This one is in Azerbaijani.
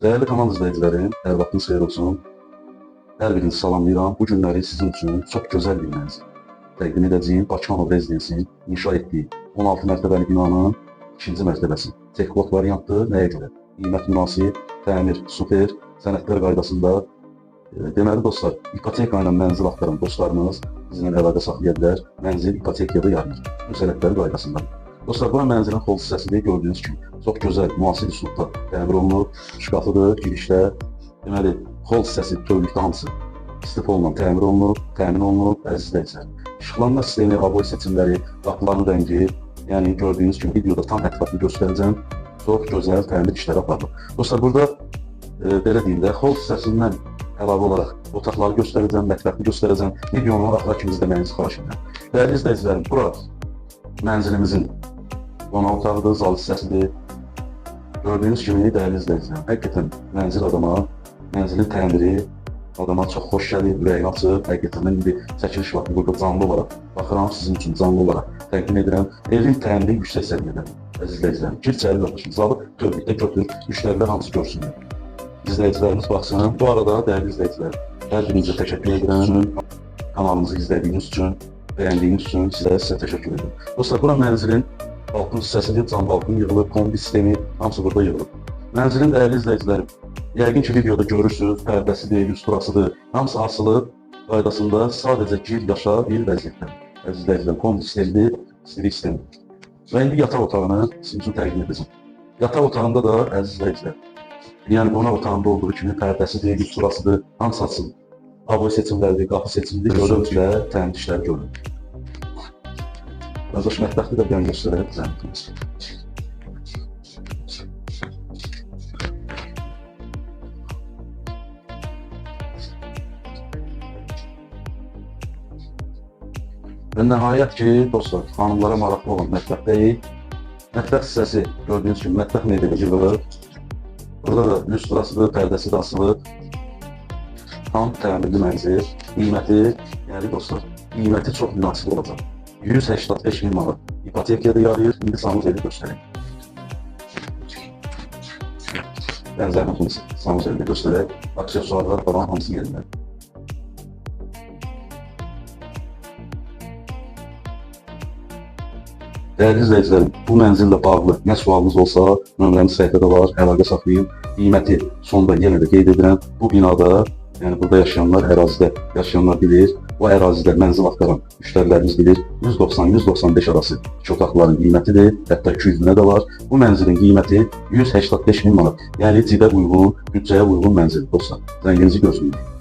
Değerli kanal izləyicilərim, hər vaxtınız xeyir olsun. Hər birinizi salamlayıram. Bu günləri sizin üçün çox gözəl bir mənzil təqdim edəcəyim. Bakıxanov Rezidensin inşa etdiyi 16 mərtəbəli binanın ikinci mərtəbəsi. Tek-blok variantdır. Nəyə görə? Qiymət münasib, təmir super, sənədlər qaydasında. Deməli dostlar, ipoteka ilə mənzil axtaran dostlarımız bizimlə əlaqə saxlaya bilər. Mənzil ipotekaya yarınır. Bu sənədlər qaydasında. Dostlar, bura mənzilin xol hissəsidir. Gördüyünüz kimi çox gözəl, müasir üslubda təmir olunub. Şkafıdır, girişdə. Deməli, xol hissəsi bütövlükdə hamısı istifolla təmir olunub, təmin olunub, əziz izləyicilər. İşıqlanma sistemi, aboy seçimləri, qapıların rəngi, yəni gördüyünüz kimi videoda tam ətraflı göstərəcəm. Çox gözəl təmir işləri aparılıb. Dostlar, burada belə deyim də, xol hissəsindən əlavə olaraq otaqları göstərəcəm, mətbəxini göstərəcəm. Videonun axıra kimi izləməyinizi xahiş edirəm. Dəyərli izləyicilərim, bura mənzilimizin qonaq otağıdır, zal hissəsidir. Gördüyünüz kimi dəyərli izləyicilərim, həqiqətən mənzil adama, mənzilin təmiri adama çox xoş gəlir, ürəyini açır. Həqiqətən mən bir çəkiliş vaxtı burada canlı olaraq baxıram, sizin üçün canlı olaraq təqdim edirəm. Evin təmiri yüksək səviyyədə, əziz izləyicilərim. Gir içəri qardaşım, zalı tövbükdə götür, müştərilər hamısı görsünlər. İzləyicilərimiz baxsın. Bu arada dəyərli izləyicilər, hər birinizə təşəkkür edirəm. Kanalımızı izlədiyiniz üçün, bəyəndiyiniz üçün sizə təşəkkür edirəm. Dostlar, bura mənzilin balkon hissəsidir, cam balkon yığılıb, kombi sistemi hamısı burada yığılıb. Mənzilin dəyərli izləyicilərim, yəqin ki videoda görürsünüz, pərdəsidir, lüstrasıdır, hamısı asılıb qaydasında sadəcə gir, yaşa bir vəziyyətdə. Əziz izləyicilərim, kombi sistemidir, istilik sistemidir. Və indi yataq otağını sizin üçün təqdim edəcəm. Yataq otağında da əziz izləyicilər, yəni qonaq otağında olduğu kimi pərdəsidir, lüstrasıdır, hamısı asılıb. Aboy seçimləridir, qapı seçimlidir, görüntülə təmin işləri görülür. Qardaş, mətbəxli də bir göstərək zəhmətimiz. Və nəhayət ki, dostlar, xanımlara maraqlı olan mətbəxdəyik. Mətbəx hissəsi gördüyünüz kimi mətbəx mebeli yığılır. Burada da lüstrasıdır, pərdəsi də asılıb. Tam təmirli mənzil. Qiyməti, yəni dostlar, qiyməti çox münasib olacaq. 185 min manat. İpotekaya da yarayır, indi sanız evi göstərək. Bənzərimiz sanız evi göstərək. Aksesuarlar falan hamısı yerində. Dəyərli izləyicilərim, bu mənzillə bağlı nə sualınız olsa, nömrəmiz səhifədə var, əlaqə saxlayın. Qiyməti sonda yenə də qeyd edirəm. Bu binada, yəni burada yaşayanlar, ərazidə yaşayanlar bilir. Bu ərazidə mənzil axtaran müştərilərimiz bilir. 190-195 arası iki otaqların qiymətidir, hətta 200 minə də var. Bu mənzilin qiyməti 185 min manat. Yəni cibə uyğun, büdcəyə uyğun mənzil dostlar. Zənginizi gözləyin.